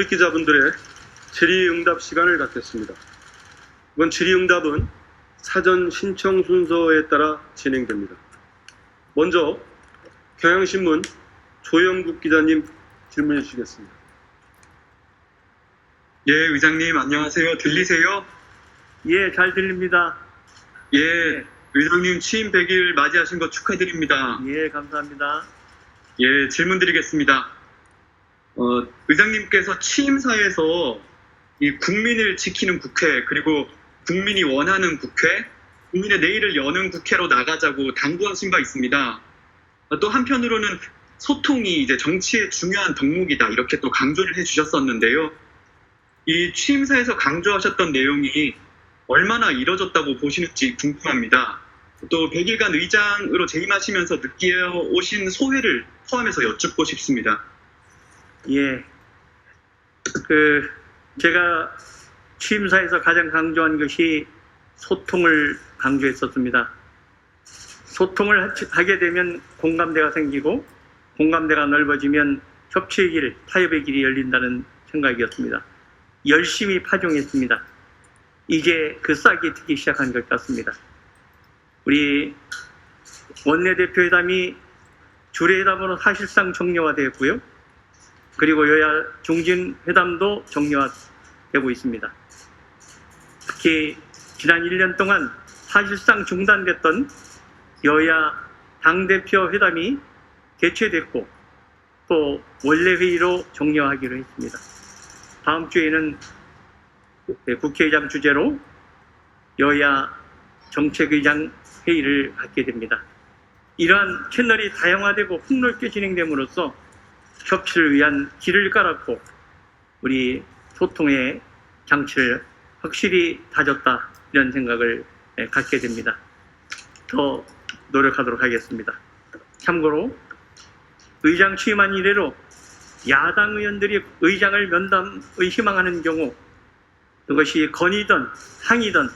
출입기자분들의 질의응답 시간을 갖겠습니다. 이번 질의응답은 사전 신청 순서에 따라 진행됩니다. 먼저 경향신문 조영국 기자님 질문해 주시겠습니다. 예, 의장님 안녕하세요. 들리세요? 예, 잘 들립니다. 예, 의장님 취임 100일 맞이하신 거 축하드립니다. 예, 감사합니다. 예, 질문 드리겠습니다. 의장님께서 취임사에서 이 국민을 지키는 국회, 그리고 국민이 원하는 국회, 국민의 내일을 여는 국회로 나가자고 당부하신 바 있습니다. 또 한편으로는 소통이 이제 정치의 중요한 덕목이다, 이렇게 또 강조를 해주셨었는데요. 이 취임사에서 강조하셨던 내용이 얼마나 이뤄졌다고 보시는지 궁금합니다. 또 100일간 의장으로 재임하시면서 느껴오신 소회를 포함해서 여쭙고 싶습니다. 예, 제가 취임사에서 가장 강조한 것이 소통을 강조했었습니다. 소통을 하게 되면 공감대가 생기고, 공감대가 넓어지면 협치의 길, 타협의 길이 열린다는 생각이었습니다. 열심히 파종했습니다. 이제 그 싹이 트기 시작한 것 같습니다. 우리 원내대표회담이 주례회담으로 사실상 정례화되었고요. 그리고 여야 중진회담도 정례화되고 있습니다. 특히 지난 1년 동안 사실상 중단됐던 여야 당대표 회담이 개최됐고 또 원래회의로 정례화하기로 했습니다. 다음 주에는 국회의장 주재로 여야 정책의장 회의를 갖게 됩니다. 이러한 채널이 다양화되고 폭넓게 진행됨으로써 협치를 위한 길을 깔았고 우리 소통의 장치를 확실히 다졌다, 이런 생각을 갖게 됩니다. 더 노력하도록 하겠습니다. 참고로 의장 취임한 이래로 야당 의원들이 의장을 면담을 희망하는 경우 그것이 건의든 항의든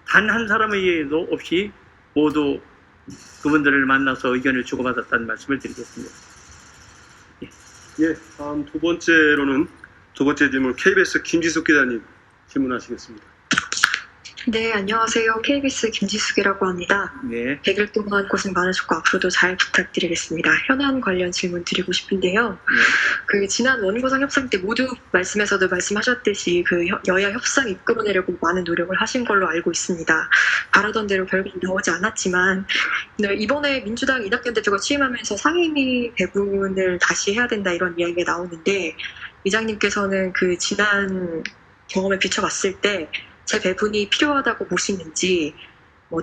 단 한 사람의 예의도 없이 모두 그분들을 만나서 의견을 주고받았다는 말씀을 드리겠습니다. 예, 다음 두 번째 질문 KBS 김지숙 기자님 질문하시겠습니다. 네, 안녕하세요. KBS 김지숙이라고 합니다. 네. 100일 동안 고생 많으셨고 앞으로도 잘 부탁드리겠습니다. 현안 관련 질문 드리고 싶은데요. 지난 원구성 협상 때 모두 말씀에서도 말씀하셨듯이 여야 협상 이끌어내려고 많은 노력을 하신 걸로 알고 있습니다. 바라던 대로 결국 나오지 않았지만 이번에 민주당 이낙연 대표가 취임하면서 상임위 배분을 다시 해야 된다, 이런 이야기가 나오는데 이장님께서는 지난 경험에 비춰봤을 때 재배분이 필요하다고 보시는지,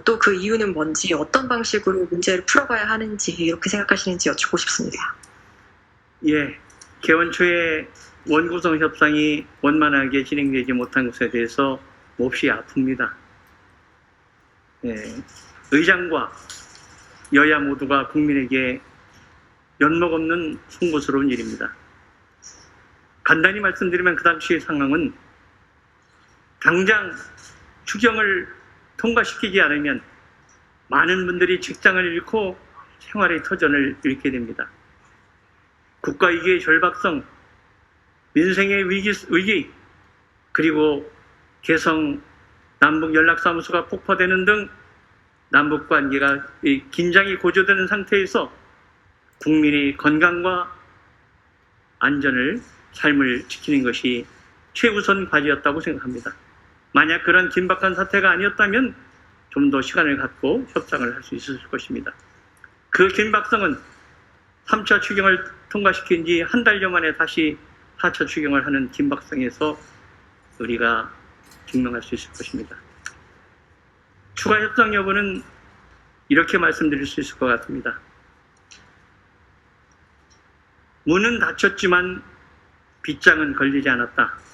또 그 이유는 뭔지, 어떤 방식으로 문제를 풀어가야 하는지 이렇게 생각하시는지 여쭙고 싶습니다. 예, 개원 초에 원구성 협상이 원만하게 진행되지 못한 것에 대해서 몹시 아픕니다. 예, 의장과 여야 모두가 국민에게 면목 없는 송구스러운 일입니다. 간단히 말씀드리면 그 당시의 상황은 당장 추경을 통과시키지 않으면 많은 분들이 직장을 잃고 생활의 터전을 잃게 됩니다. 국가위기의 절박성, 민생의 위기, 그리고 개성 남북 연락사무소가 폭파되는 등 남북 관계가 긴장이 고조되는 상태에서 국민의 건강과 안전을, 삶을 지키는 것이 최우선 과제였다고 생각합니다. 만약 그런 긴박한 사태가 아니었다면 좀 더 시간을 갖고 협상을 할 수 있었을 것입니다. 그 긴박성은 3차 추경을 통과시킨 지 한 달여 만에 다시 4차 추경을 하는 긴박성에서 우리가 증명할 수 있을 것입니다. 추가 협상 여부는 이렇게 말씀드릴 수 있을 것 같습니다. 문은 닫혔지만 빗장은 걸리지 않았다.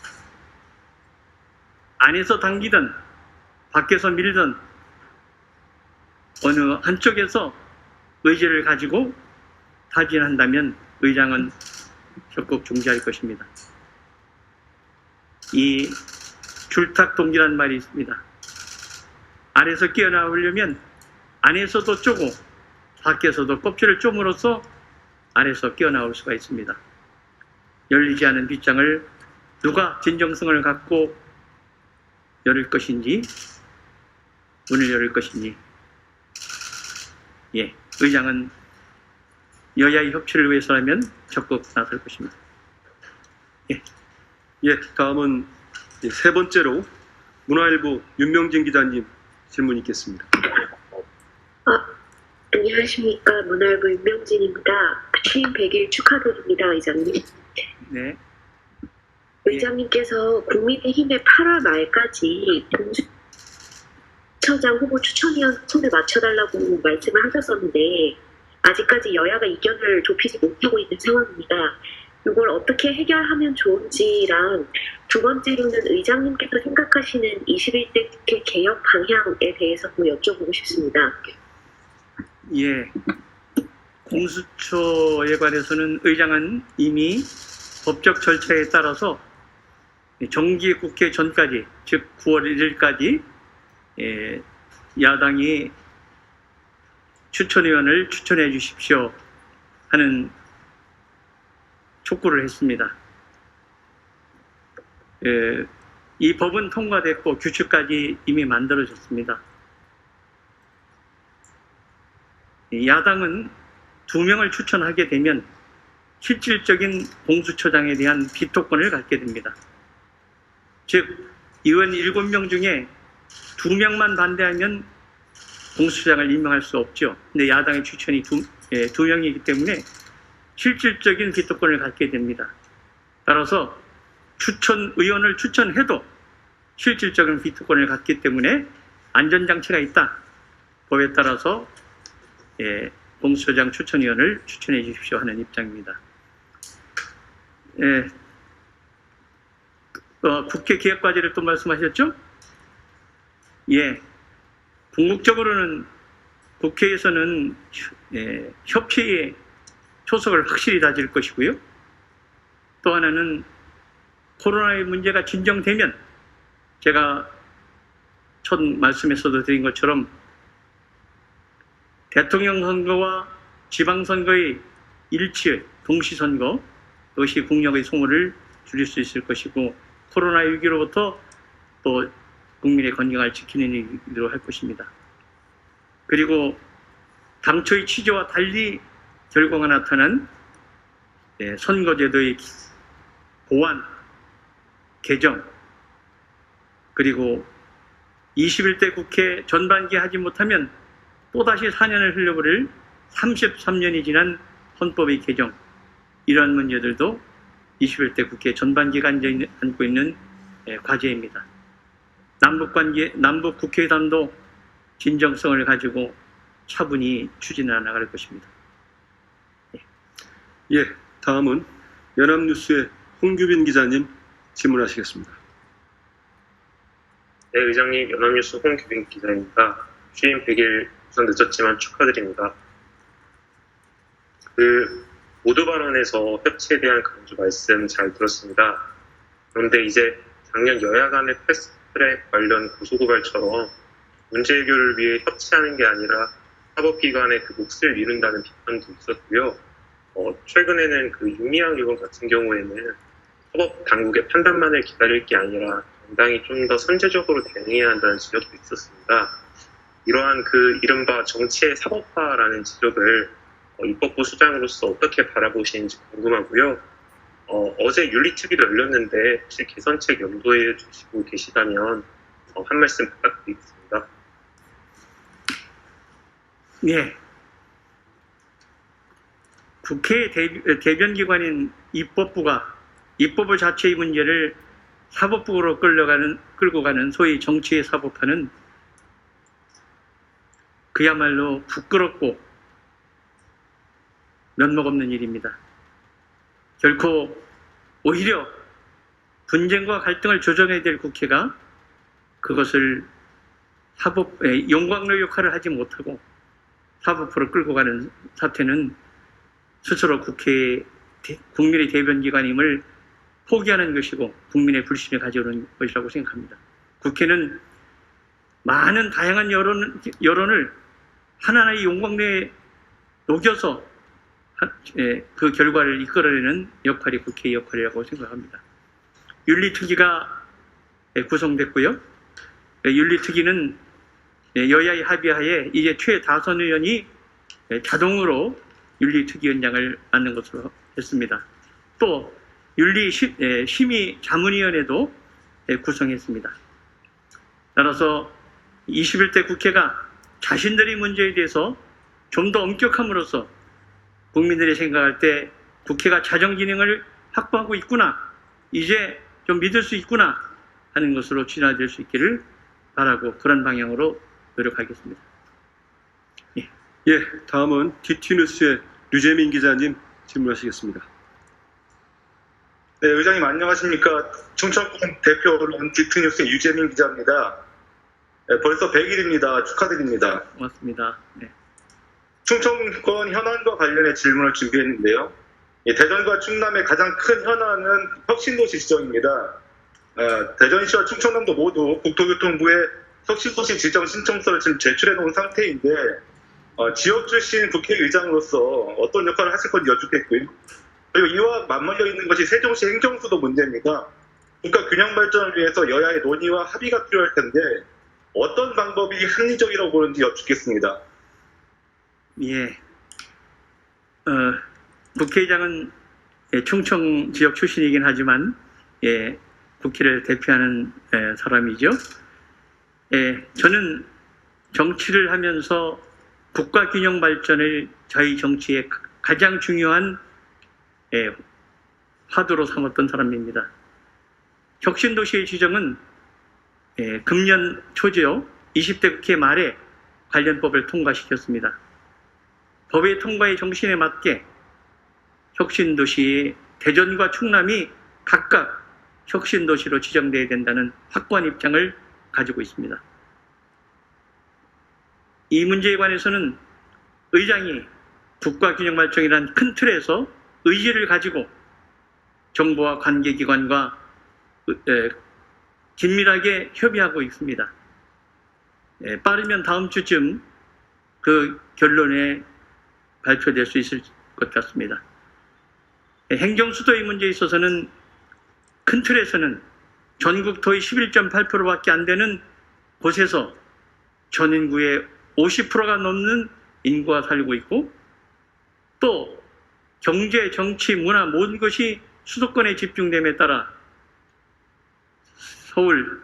안에서 당기든 밖에서 밀든 어느 한쪽에서 의지를 가지고 타진한다면 의장은 적극 중지할 것입니다. 이 줄탁동기란 말이 있습니다. 안에서 끼어나오려면 안에서도 쪼고 밖에서도 껍질을 쪼므로써 안에서 끼어나올 수가 있습니다. 열리지 않은 빗장을 누가 진정성을 갖고 열을 것인지, 문을 열을 것인지, 예, 의장은 여야의 협치를 위해서라면 적극 나설 것입니다. 예, 다음은 세 번째로 문화일보 윤명진 기자님 질문 있겠습니다. 안녕하십니까. 문화일보 윤명진입니다. 취임 100일 축하드립니다, 의장님. 네, 의장님께서 국민의힘의 8월 말까지 공수처장 후보 추천위원 손을 맞춰달라고 말씀을 하셨었는데 아직까지 여야가 이견을 좁히지 못하고 있는 상황입니다. 이걸 어떻게 해결하면 좋은지랑 두 번째로는 의장님께서 생각하시는 21대 국회 개혁 방향에 대해서도 여쭤보고 싶습니다. 예, 공수처에 관해서는 의장은 이미 법적 절차에 따라서 정기 국회 전까지, 즉 9월 1일까지 야당이 추천위원을 추천해 주십시오 하는 촉구를 했습니다. 이 법은 통과됐고 규칙까지 이미 만들어졌습니다. 야당은 2명을 추천하게 되면 실질적인 공수처장에 대한 비토권을 갖게 됩니다. 즉, 의원 7명 중에 2명만 반대하면 공수처장을 임명할 수 없죠. 근데 야당의 추천이 2명이기 때문에 실질적인 비토권을 갖게 됩니다. 따라서 의원을 추천해도 실질적인 비토권을 갖기 때문에 안전장치가 있다. 법에 따라서 공수처장 추천위원을 추천해 주십시오 하는 입장입니다. 국회 개혁과제를 또 말씀하셨죠? 예, 궁극적으로는 국회에서는 협치의 초석을 확실히 다질 것이고요. 또 하나는 코로나의 문제가 진정되면 제가 첫 말씀에서도 드린 것처럼 대통령 선거와 지방선거의 일치, 동시선거, 이것이 국력의 소모를 줄일 수 있을 것이고 코로나 위기로부터 또 국민의 건강을 지키는 일로 할 것입니다. 그리고 당초의 취지와 달리 결과가 나타난 선거제도의 보완, 개정, 그리고 21대 국회 전반기 하지 못하면 또다시 4년을 흘려버릴 33년이 지난 헌법의 개정, 이러한 문제들도 21대 국회 전반기가 안고 있는 과제입니다. 남북 국회의담도 진정성을 가지고 차분히 추진해 나갈 것입니다. 예, 다음은 연합뉴스의 홍규빈 기자님 질문하시겠습니다. 네, 의장님, 연합뉴스 홍규빈 기자입니다. 취임 100일 우선 늦었지만 축하드립니다. 모두 발언에서 협치에 대한 강조 말씀 잘 들었습니다. 그런데 이제 작년 여야 간의 패스트트랙 관련 고소고발처럼 문제 해결을 위해 협치하는 게 아니라 사법기관의 그 몫을 미룬다는 비판도 있었고요. 최근에는 그 윤미향 의원 같은 경우에는 사법 당국의 판단만을 기다릴 게 아니라 정당이 좀 더 선제적으로 대응해야 한다는 지적도 있었습니다. 이러한 그 이른바 정치의 사법화라는 지적을 입법부 수장으로서 어떻게 바라보시는지 궁금하고요. 어제 윤리특위도 열렸는데 혹시 개선책 염두에 두시고 계시다면 한 말씀 부탁드리겠습니다. 예. 국회의 대변기관인 입법부가 입법부 자체의 문제를 사법부로 끌고 가는 소위 정치의 사법화는 그야말로 부끄럽고 면목 없는 일입니다. 결코 오히려 분쟁과 갈등을 조정해야 될 국회가 그것을 용광로 역할을 하지 못하고 사법부로 끌고 가는 사태는 스스로 국민의 대변기관임을 포기하는 것이고 국민의 불신을 가져오는 것이라고 생각합니다. 국회는 많은 다양한 여론을 하나하나의 용광로에 녹여서 그 결과를 이끌어내는 역할이 국회의 역할이라고 생각합니다. 윤리특위가 구성됐고요. 윤리특위는 여야의 합의하에 이제 최다선 의원이 자동으로 윤리특위원장을 맡는 것으로 했습니다. 또 윤리심의자문위원회도 구성했습니다. 따라서 21대 국회가 자신들의 문제에 대해서 좀 더 엄격함으로써 국민들이 생각할 때 국회가 자정기능을 확보하고 있구나, 이제 좀 믿을 수 있구나 하는 것으로 진화될 수 있기를 바라고 그런 방향으로 노력하겠습니다. 예, 다음은 DT뉴스의 류재민 기자님 질문하시겠습니다. 네, 의장님 안녕하십니까. 충청권 대표 언론 DT뉴스의 유재민 기자입니다. 네, 벌써 100일입니다. 축하드립니다. 고맙습니다. 네. 충청권 현안과 관련해 질문을 준비했는데요. 대전과 충남의 가장 큰 현안은 혁신도시 지정입니다. 대전시와 충청남도 모두 국토교통부에 혁신도시 지정 신청서를 지금 제출해 놓은 상태인데 지역 출신 국회의장으로서 어떤 역할을 하실 건지 여쭙겠고요. 그리고 이와 맞물려 있는 것이 세종시 행정수도 문제입니다. 국가 균형 발전을 위해서 여야의 논의와 합의가 필요할 텐데 어떤 방법이 합리적이라고 보는지 여쭙겠습니다. 예. 국회의장은 충청 지역 출신이긴 하지만 국회를 대표하는 사람이죠. 저는 정치를 하면서 국가 균형 발전을 저희 정치의 가장 중요한 화두로 삼았던 사람입니다. 혁신도시의 지정은 금년 초죠. 20대 국회 말에 관련 법을 통과시켰습니다. 법의 통과의 정신에 맞게 혁신도시 대전과 충남이 각각 혁신도시로 지정돼야 된다는 확고한 입장을 가지고 있습니다. 이 문제에 관해서는 의장이 국가균형발전이라는 큰 틀에서 의지를 가지고 정부와 관계기관과 긴밀하게 협의하고 있습니다. 빠르면 다음 주쯤 그 결론에 발표될 수 있을 것 같습니다. 행정수도의 문제에 있어서는 큰 틀에서는 전국 토의 11.8%밖에 안 되는 곳에서 전 인구의 50%가 넘는 인구가 살고 있고 또 경제, 정치, 문화 모든 것이 수도권에 집중됨에 따라 서울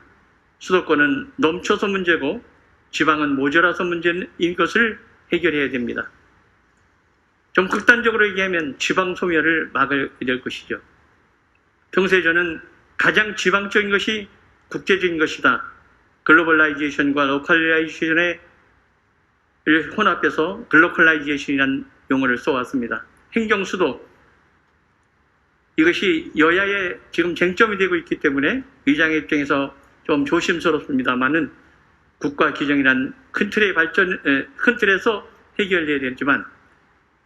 수도권은 넘쳐서 문제고 지방은 모자라서 문제인 것을 해결해야 됩니다. 좀 극단적으로 얘기하면 지방 소멸을 막아야 될 것이죠. 평소에 저는 가장 지방적인 것이 국제적인 것이다. 글로벌라이제이션과 로컬라이제이션을 혼합해서 글로컬라이제이션이라는 용어를 써왔습니다. 행정수도, 이것이 여야의 지금 쟁점이 되고 있기 때문에 의장의 입장에서 좀 조심스럽습니다만은 국가 규정이란 큰 틀에서 해결돼야 되지만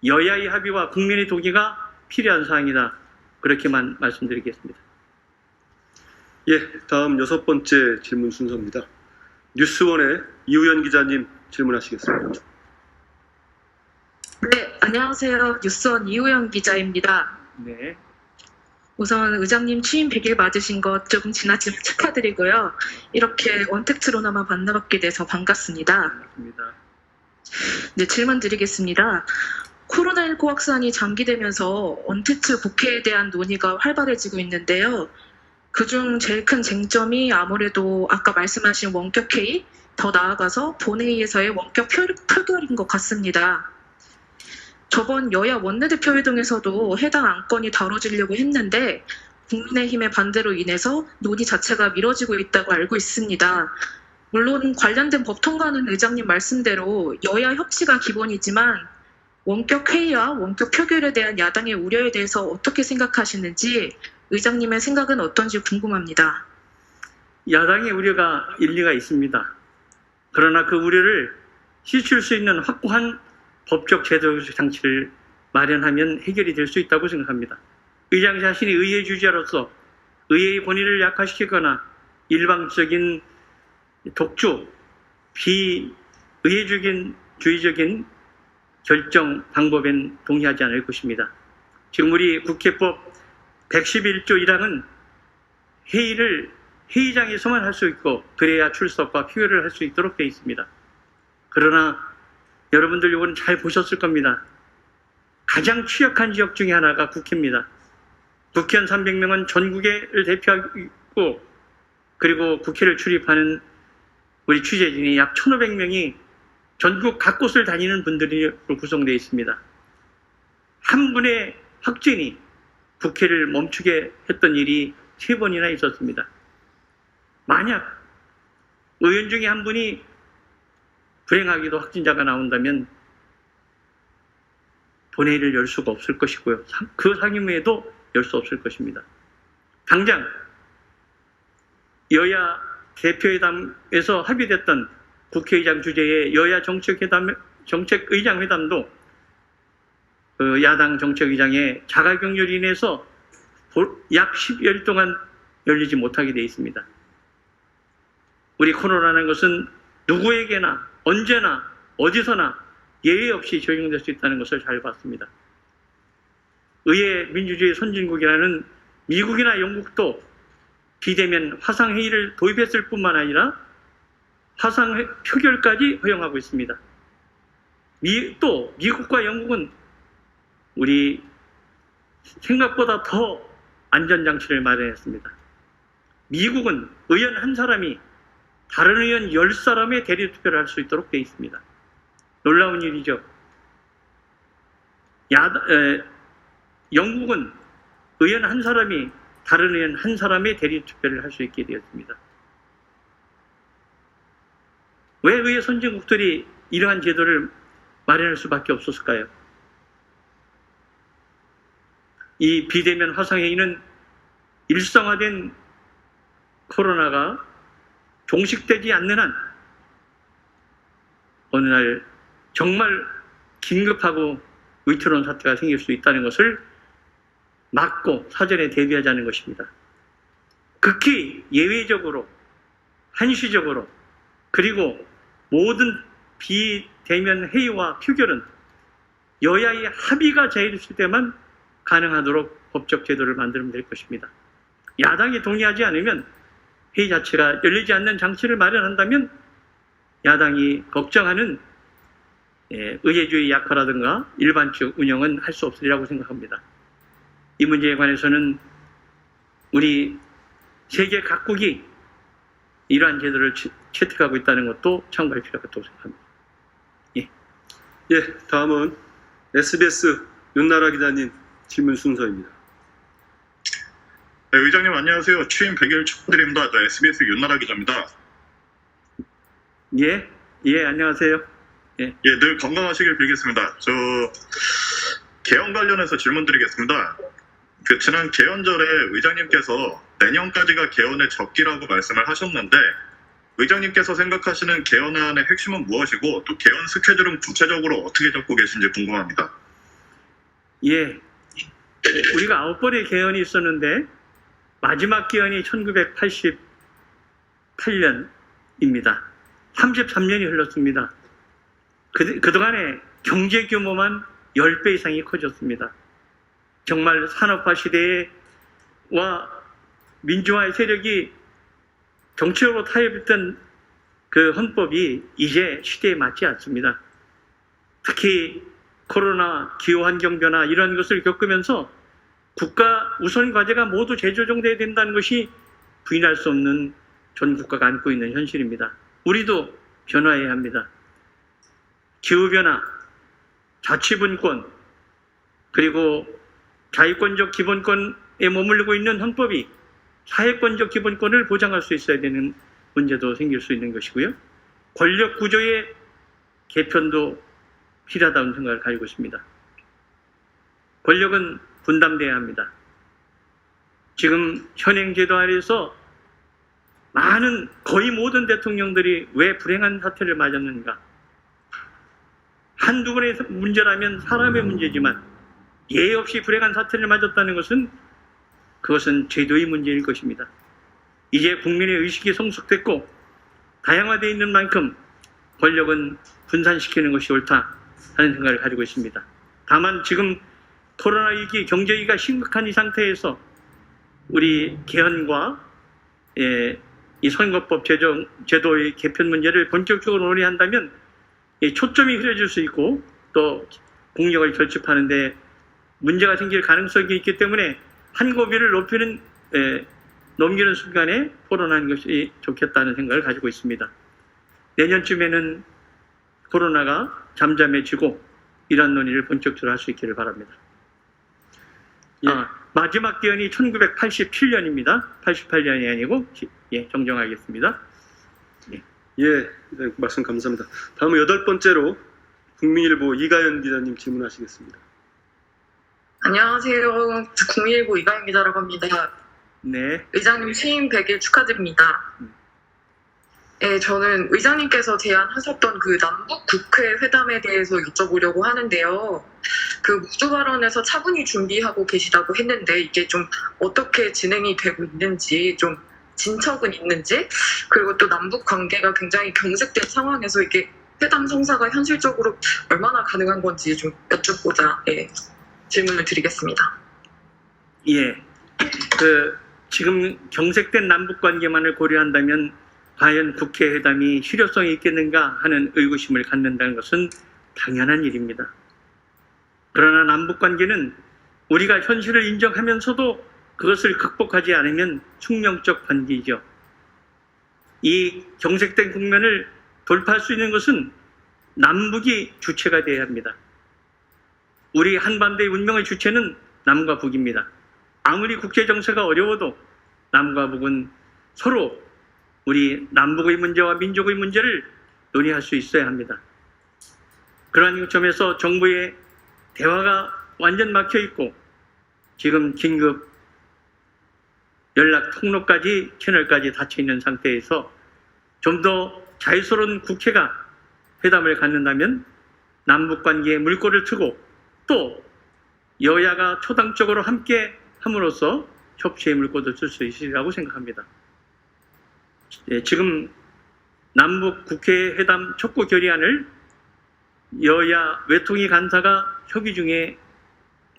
여야의 합의와 국민의 동의가 필요한 사항이다. 그렇게만 말씀드리겠습니다. 예, 다음 6번째 질문 순서입니다. 뉴스원의 이우연 기자님 질문하시겠습니다. 네, 안녕하세요. 뉴스원 이우연 기자입니다. 네. 우선 의장님 취임 100일 맞으신 것 조금 지났지만 축하드리고요. 이렇게 원택트로나마 만나뵙게 돼서 반갑습니다. 반갑습니다. 네, 질문 드리겠습니다. 코로나19 확산이 장기되면서 언택트 국회에 대한 논의가 활발해지고 있는데요. 그중 제일 큰 쟁점이 아무래도 아까 말씀하신 원격회의, 더 나아가서 본회의에서의 원격 표결인 것 같습니다. 저번 여야 원내대표 회동에서도 해당 안건이 다뤄지려고 했는데 국민의힘의 반대로 인해서 논의 자체가 미뤄지고 있다고 알고 있습니다. 물론 관련된 법 통과는 의장님 말씀대로 여야 협치가 기본이지만 원격 회의와 원격 표결에 대한 야당의 우려에 대해서 어떻게 생각하시는지 의장님의 생각은 어떤지 궁금합니다. 야당의 우려가 일리가 있습니다. 그러나 그 우려를 실출 수 있는 확고한 법적 제도적 장치를 마련하면 해결이 될 수 있다고 생각합니다. 의장 자신이 의회 주지자로서 의회의 권위를 약화시키거나 일방적인 독주, 비의회주의적인 결정 방법엔 동의하지 않을 것입니다. 지금 우리 국회법 111조 1항은 회의를 회의장에서만 할 수 있고 그래야 출석과 표결을 할 수 있도록 되어 있습니다. 그러나 여러분들 이거는 잘 보셨을 겁니다. 가장 취약한 지역 중에 하나가 국회입니다. 국회의원 300명은 전국을 대표하고 그리고 국회를 출입하는 우리 취재진이 약 1,500명이 전국 각 곳을 다니는 분들로 구성되어 있습니다. 한 분의 확진이 국회를 멈추게 했던 일이 3번이나 있었습니다. 만약 의원 중에 한 분이 불행하게도 확진자가 나온다면 본회의를 열 수가 없을 것이고요. 그 상임위에도 열 수 없을 것입니다. 당장 여야 대표회담에서 합의됐던 국회의장 주재의 여야 정책의장 회담도 야당 정책의장의 자가격리로 인해서 약 10여일 동안 열리지 못하게 되어 있습니다. 우리 코로나라는 것은 누구에게나 언제나 어디서나 예외 없이 적용될 수 있다는 것을 잘 봤습니다. 의회 민주주의 선진국이라는 미국이나 영국도 비대면 화상회의를 도입했을 뿐만 아니라 화상 표결까지 허용하고 있습니다. 또 미국과 영국은 우리 생각보다 더 안전장치를 마련했습니다. 미국은 의원 한 사람이 다른 의원 10사람의 대리투표를 할 수 있도록 되어 있습니다. 놀라운 일이죠. 영국은 의원 한 사람이 다른 의원 한 사람의 대리투표를 할 수 있게 되었습니다. 왜 의회 선진국들이 이러한 제도를 마련할 수밖에 없었을까요? 이 비대면 화상회의는 일상화된 코로나가 종식되지 않는 한 어느 날 정말 긴급하고 위태로운 사태가 생길 수 있다는 것을 막고 사전에 대비하자는 것입니다. 극히 예외적으로, 한시적으로, 그리고 모든 비대면 회의와 표결은 여야의 합의가 제일했을 때만 가능하도록 법적 제도를 만들면 될 것입니다. 야당이 동의하지 않으면 회의 자체가 열리지 않는 장치를 마련한다면 야당이 걱정하는 의회주의 약화라든가 일반적 운영은 할 수 없으리라고 생각합니다. 이 문제에 관해서는 우리 세계 각국이 이러한 제도를 채택하고 있다는 것도 참고할 필요가 있다고 생각합니다. 예, 다음은 SBS 윤나라 기자님 질문 순서입니다. 네, 의장님 안녕하세요. 취임 100일 축하드립니다. 저 SBS 윤나라 기자입니다. 예, 안녕하세요. 예, 늘 건강하시길 빌겠습니다. 저 개헌 관련해서 질문 드리겠습니다. 지난 개헌절에 의장님께서 내년까지가 개헌의 적기라고 말씀을 하셨는데 의장님께서 생각하시는 개헌안의 핵심은 무엇이고 또 개헌 스케줄은 구체적으로 어떻게 잡고 계신지 궁금합니다. 예, 우리가 9번의 개헌이 있었는데 마지막 개헌이 1988년입니다. 33년이 흘렀습니다. 그동안에 경제 규모만 10배 이상이 커졌습니다. 정말 산업화 시대와 민주화의 세력이 정치적으로 타협했던 그 헌법이 이제 시대에 맞지 않습니다. 특히 코로나, 기후환경 변화 이런 것을 겪으면서 국가 우선 과제가 모두 재조정돼야 된다는 것이 부인할 수 없는 전 국가가 안고 있는 현실입니다. 우리도 변화해야 합니다. 기후변화, 자치분권, 그리고 자유권적 기본권에 머물고 있는 헌법이 사회권적 기본권을 보장할 수 있어야 되는 문제도 생길 수 있는 것이고요. 권력 구조의 개편도 필요하다는 생각을 가지고 있습니다. 권력은 분담돼야 합니다. 지금 현행 제도 아래에서 거의 모든 대통령들이 왜 불행한 사태를 맞았는가? 한두 번의 문제라면 사람의 문제지만 예의 없이 불행한 사태를 맞았다는 것은 그것은 제도의 문제일 것입니다. 이제 국민의 의식이 성숙됐고 다양화되어 있는 만큼 권력은 분산시키는 것이 옳다 하는 생각을 가지고 있습니다. 다만 지금 코로나 위기, 경제 위기가 심각한 이 상태에서 우리 개헌과 이 선거법 제도의 개편 문제를 본격적으로 논의한다면 초점이 흐려질 수 있고 또 국력을 결집하는데 문제가 생길 가능성이 있기 때문에 한 고비를 넘기는 순간에 토론하는 것이 좋겠다는 생각을 가지고 있습니다. 내년쯤에는 코로나가 잠잠해지고 이런 논의를 본격적으로 할 수 있기를 바랍니다. 마지막 개헌이 1987년입니다. 88년이 아니고 정정하겠습니다. 예, 말씀 감사합니다. 다음은 8번째로 국민일보 이가연 기자님 질문하시겠습니다. 안녕하세요. 국민일보 이가연 기자라고 합니다. 네. 의장님 취임 100일 축하드립니다. 네, 저는 의장님께서 제안하셨던 그 남북 국회 회담에 대해서 여쭤보려고 하는데요. 그 모두 발언에서 차분히 준비하고 계시다고 했는데 이게 좀 어떻게 진행이 되고 있는지, 좀 진척은 있는지, 그리고 또 남북 관계가 굉장히 경색된 상황에서 이게 회담 성사가 현실적으로 얼마나 가능한 건지 좀 여쭙고자 질문을 드리겠습니다. 예. 지금 경색된 남북 관계만을 고려한다면 과연 국회 회담이 실효성이 있겠는가 하는 의구심을 갖는다는 것은 당연한 일입니다. 그러나 남북 관계는 우리가 현실을 인정하면서도 그것을 극복하지 않으면 숙명적 관계이죠. 이 경색된 국면을 돌파할 수 있는 것은 남북이 주체가 되어야 합니다. 우리 한반도의 운명의 주체는 남과 북입니다. 아무리 국제 정세가 어려워도 남과 북은 서로 우리 남북의 문제와 민족의 문제를 논의할 수 있어야 합니다. 그러한 점에서 정부의 대화가 완전 막혀 있고 지금 긴급 연락 통로까지 채널까지 닫혀 있는 상태에서 좀 더 자유스러운 국회가 회담을 갖는다면 남북 관계에 물꼬를 트고 또 여야가 초당적으로 함께 함으로써 협치의 물꼬도 틀 수 있으리라고 생각합니다. 지금 남북 국회 회담 촉구 결의안을 여야 외통위 간사가 협의 중에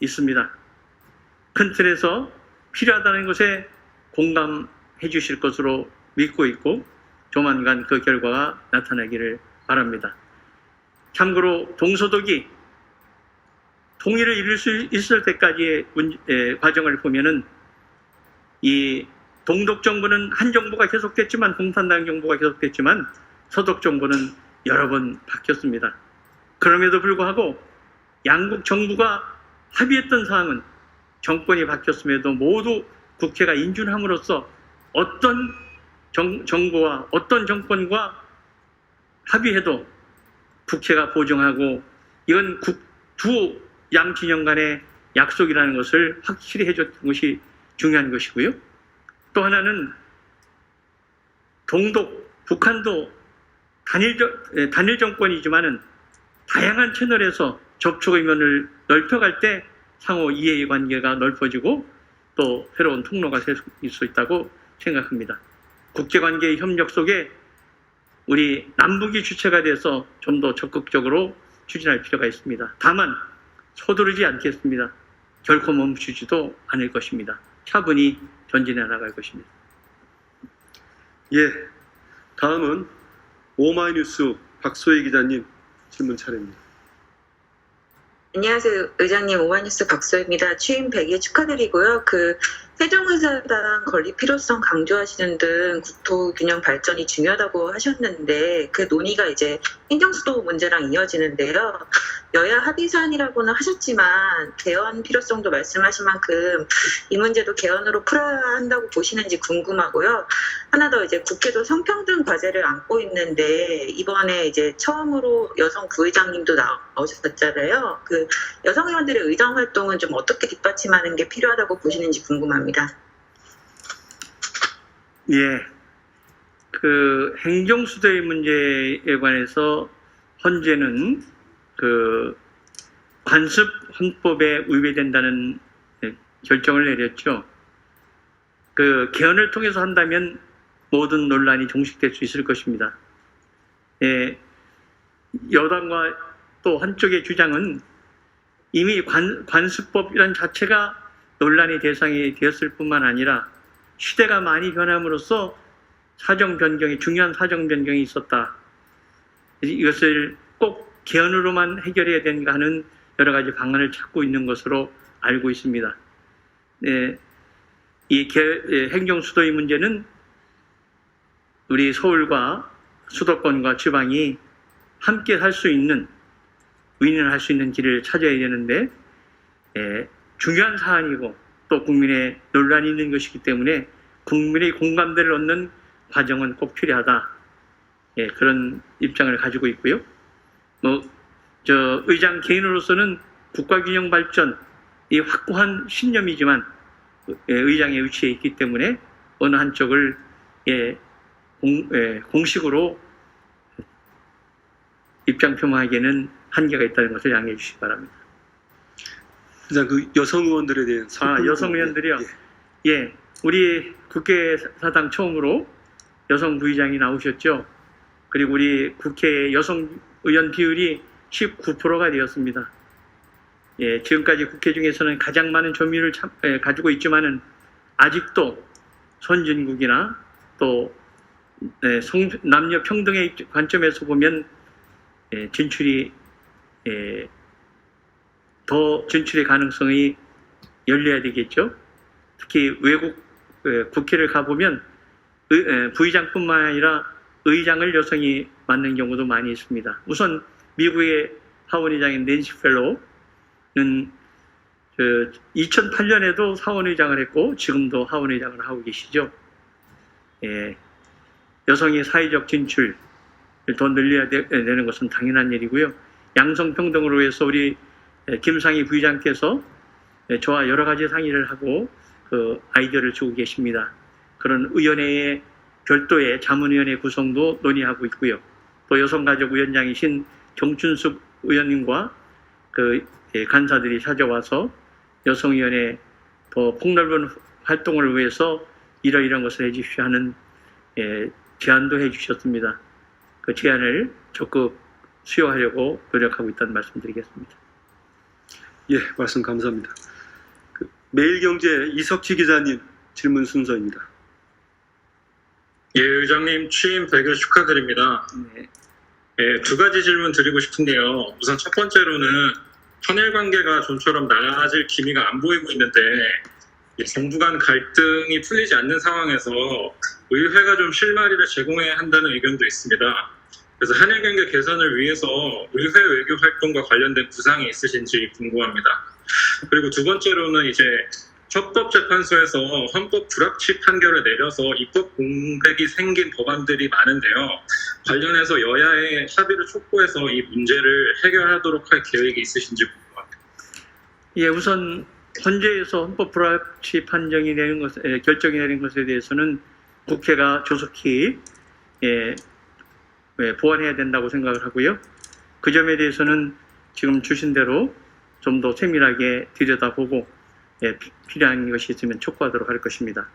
있습니다. 큰 틀에서 필요하다는 것에 공감해 주실 것으로 믿고 있고 조만간 그 결과가 나타나기를 바랍니다. 참고로 동서독이 통일을 이룰 수 있을 때까지의 과정을 보면은 이 동독 정부는 한 정부가 계속됐지만 공산당 정부가 계속됐지만 서독 정부는 여러 번 바뀌었습니다. 그럼에도 불구하고 양국 정부가 합의했던 사항은 정권이 바뀌었음에도 모두 국회가 인준함으로써 어떤 정부와 어떤 정권과 합의해도 국회가 보증하고 이건 두 양진영 간의 약속이라는 것을 확실히 해줬던 것이 중요한 것이고요. 또 하나는 동독, 북한도 단일 정권이지만은 다양한 채널에서 접촉 의면을 넓혀갈 때 상호 이해의 관계가 넓어지고 또 새로운 통로가 될 수 있다고 생각합니다. 국제관계의 협력 속에 우리 남북이 주체가 돼서 좀 더 적극적으로 추진할 필요가 있습니다. 다만 서두르지 않겠습니다. 결코 멈추지도 않을 것입니다. 차분히 전진해 나갈 것입니다. 예, 다음은 오마이뉴스 박소희 기자님 질문 차례입니다. 안녕하세요. 의장님, 오마이뉴스 박소희입니다. 취임 100일 축하드리고요. 세종의사당 건립 필요성 강조하시는 등 국토균형 발전이 중요하다고 하셨는데 그 논의가 이제 행정수도 문제랑 이어지는데요. 여야 합의 사안이라고는 하셨지만 개헌 필요성도 말씀하신 만큼 이 문제도 개헌으로 풀어야 한다고 보시는지 궁금하고요. 하나 더 이제 국회도 성평등 과제를 안고 있는데 이번에 이제 처음으로 여성 부의장님도 나오셨잖아요. 여성 의원들의 의정 활동은 좀 어떻게 뒷받침하는 게 필요하다고 보시는지 궁금합니다. 예, 행정수도의 문제에 관해서 헌재는 관습 헌법에 위배된다는 결정을 내렸죠. 개헌을 통해서 한다면 모든 논란이 종식될 수 있을 것입니다. 예, 여당과 또 한쪽의 주장은 이미 관습법 이런 자체가 논란의 대상이 되었을 뿐만 아니라 시대가 많이 변함으로써 중요한 사정 변경이 있었다. 이것을 꼭 개헌으로만 해결해야 되는가 하는 여러 가지 방안을 찾고 있는 것으로 알고 있습니다. 이 행정 수도의 문제는 우리 서울과 수도권과 지방이 함께 살 수 있는, 윈윈할 수 있는 길을 찾아야 되는데 중요한 사안이고 또 국민의 논란이 있는 것이기 때문에 국민의 공감대를 얻는 과정은 꼭 필요하다. 그런 입장을 가지고 있고요. 의장 개인으로서는 국가균형 발전, 이 확고한 신념이지만 의장의 위치에 있기 때문에 어느 한쪽을 공식으로 입장 표명하기에는 한계가 있다는 것을 양해해 주시기 바랍니다. 그냥 그 여성 의원들에 대한 여성 의원들이요. 우리 국회 사당 처음으로 여성 부의장이 나오셨죠. 그리고 우리 국회 여성 의원 비율이 19%가 되었습니다. 지금까지 국회 중에서는 가장 많은 점유율을 가지고 있지만은 아직도 선진국이나 또 남녀 평등의 관점에서 보면 더 진출의 가능성이 열려야 되겠죠. 특히 외국 국회를 가보면 부의장뿐만 아니라 의장을 여성이 맡는 경우도 많이 있습니다. 우선 미국의 하원의장인 낸시 펠로우는 2008년에도 하원의장을 했고 지금도 하원의장을 하고 계시죠. 여성의 사회적 진출을 더 늘려야 되는 것은 당연한 일이고요. 양성평등으로 해서 우리 김상희 부의장께서 저와 여러 가지 상의를 하고 그 아이디어를 주고 계십니다. 그런 의원회의 별도의 자문위원회 구성도 논의하고 있고요. 또 여성가족위원장이신 정춘숙 의원님과 그 간사들이 찾아와서 여성위원회 더 폭넓은 활동을 위해서 이러이러한 것을 해주십시오 하는 제안도 해주셨습니다. 그 제안을 적극 수용하려고 노력하고 있다는 말씀드리겠습니다. 말씀 감사합니다. 매일경제 이석치 기자님 질문 순서입니다. 의장님 취임 100일 축하드립니다. 두 가지 질문 드리고 싶은데요. 우선 첫 번째로는 한일 관계가 좀처럼 나아질 기미가 안 보이고 있는데 정부 간 갈등이 풀리지 않는 상황에서 의회가 좀 실마리를 제공해야 한다는 의견도 있습니다. 그래서 한일 관계 개선을 위해서 의회 외교 활동과 관련된 구상이 있으신지 궁금합니다. 그리고 두 번째로는 헌법재판소에서 헌법 불합치 판결을 내려서 입법 공백이 생긴 법안들이 많은데요. 관련해서 여야의 합의를 촉구해서 이 문제를 해결하도록 할 계획이 있으신지 궁금합니다. 우선 헌재에서 헌법 불합치 판정이 내린 결정이 내린 것에 대해서는 국회가 조속히 보완해야 된다고 생각을 하고요. 그 점에 대해서는 지금 주신 대로 좀 더 세밀하게 들여다보고 필요한 것이 있으면 촉구하도록 할 것입니다.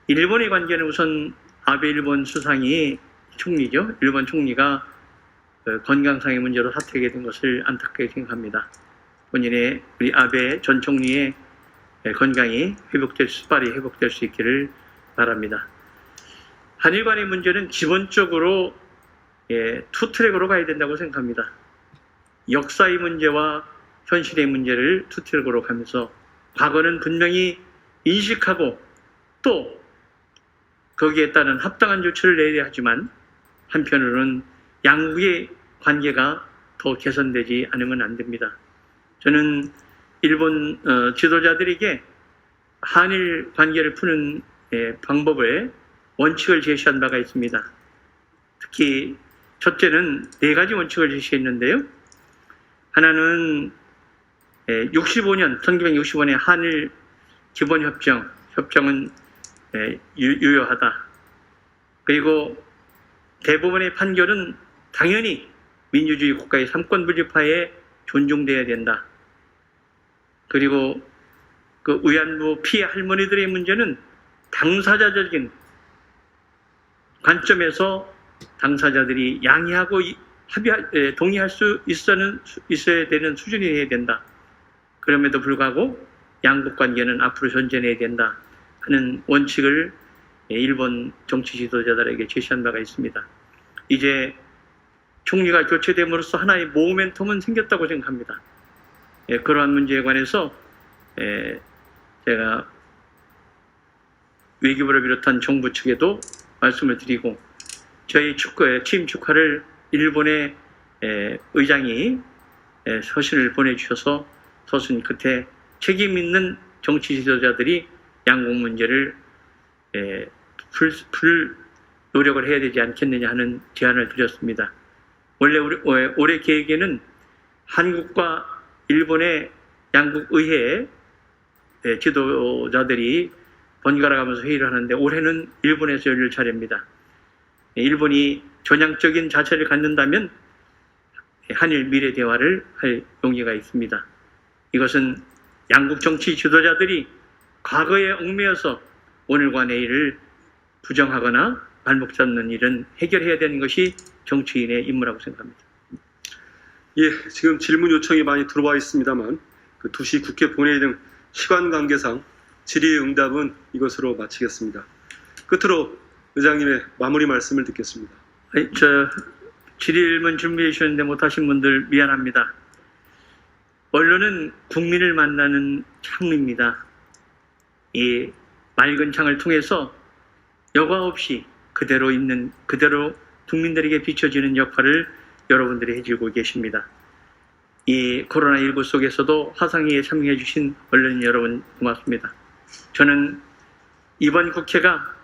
일본의 관계는 우선 아베 일본 수상이 총리죠. 일본 총리가 건강상의 문제로 사퇴하게 된 것을 안타깝게 생각합니다. 본인의 우리 아베 전 총리의 건강이 빨리 회복될 수 있기를 바랍니다. 한일 간의 문제는 기본적으로 투 트랙으로 가야 된다고 생각합니다. 역사의 문제와 현실의 문제를 투 트랙으로 가면서 과거는 분명히 인식하고 또 거기에 따른 합당한 조치를 내야 하지만 한편으로는 양국의 관계가 더 개선되지 않으면 안 됩니다. 저는 일본 지도자들에게 한일 관계를 푸는 방법을 원칙을 제시한 바가 있습니다. 특히 첫째는 4가지 원칙을 제시했는데요. 하나는 1965년 한일 기본협정은 유효하다. 그리고 대법원의 판결은 당연히 민주주의 국가의 삼권분립하에 존중돼야 된다. 그리고 그 위안부 피해 할머니들의 문제는 당사자적인 관점에서 당사자들이 양해하고 동의할 수 있어야 되는 수준이 돼야 된다. 그럼에도 불구하고 양국 관계는 앞으로 전진해야 된다 하는 원칙을 일본 정치 지도자들에게 제시한 바가 있습니다. 이제 총리가 교체됨으로써 하나의 모멘텀은 생겼다고 생각합니다. 그러한 문제에 관해서 제가 외교부를 비롯한 정부 측에도 말씀을 드리고 저희 취임 축하를 일본의 의장이 서신을 보내주셔서 서신 끝에 책임 있는 정치 지도자들이 양국 문제를 풀 노력을 해야 되지 않겠느냐 하는 제안을 드렸습니다. 원래 올해 계획에는 한국과 일본의 양국 의회 지도자들이 번갈아 가면서 회의를 하는데 올해는 일본에서 열릴 차례입니다. 일본이 전향적인 자세를 갖는다면 한일 미래 대화를 할 용의가 있습니다. 이것은 양국 정치 지도자들이 과거에 얽매여서 오늘과 내일을 부정하거나 발목 잡는 일은 해결해야 되는 것이 정치인의 임무라고 생각합니다. 예, 지금 질문 요청이 많이 들어와 있습니다만 그 2시 국회 본회의 등 시간 관계상 질의 응답은 이것으로 마치겠습니다. 끝으로 의장님의 마무리 말씀을 듣겠습니다. 질의문 준비해 주셨는데 못하신 분들 미안합니다. 언론은 국민을 만나는 창입니다. 이 맑은 창을 통해서 여과 없이 그대로 국민들에게 비춰지는 역할을 여러분들이 해주고 계십니다. 이 코로나19 속에서도 화상회의에 참여해 주신 언론인 여러분 고맙습니다. 저는 이번 국회가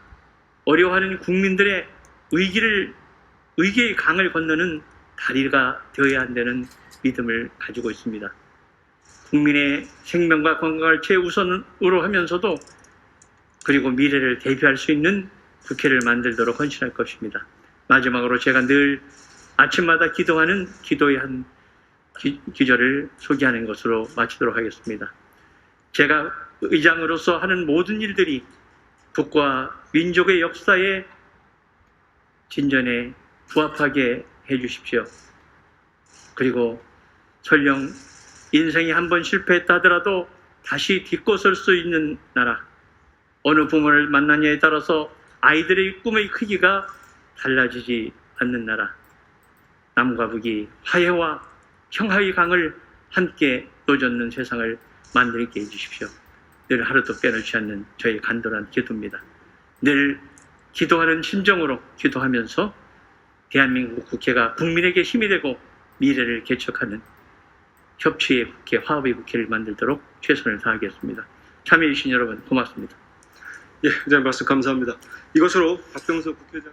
어려워하는 국민들의 위기의 강을 건너는 다리가 되어야 한다는 믿음을 가지고 있습니다. 국민의 생명과 건강을 최우선으로 하면서도 그리고 미래를 대비할 수 있는 국회를 만들도록 헌신할 것입니다. 마지막으로 제가 늘 아침마다 기도하는 기도의 한 기절을 소개하는 것으로 마치도록 하겠습니다. 제가 의장으로서 하는 모든 일들이 국가 민족의 역사에 진전에 부합하게 해주십시오. 그리고 설령 인생이 한번 실패했다 하더라도 다시 딛고 설 수 있는 나라, 어느 부모를 만나냐에 따라서 아이들의 꿈의 크기가 달라지지 않는 나라, 남과 북이 화해와 평화의 강을 함께 놓젓는 세상을 만들게 해주십시오. 늘 하루도 빼놓지 않는 저희 간절한 기도입니다. 늘 기도하는 심정으로 기도하면서 대한민국 국회가 국민에게 힘이 되고 미래를 개척하는 협치의 국회, 화합의 국회를 만들도록 최선을 다하겠습니다. 참여해 주신 여러분 고맙습니다. 예, 의장님 말씀 감사합니다. 이것으로 박병석 국회의장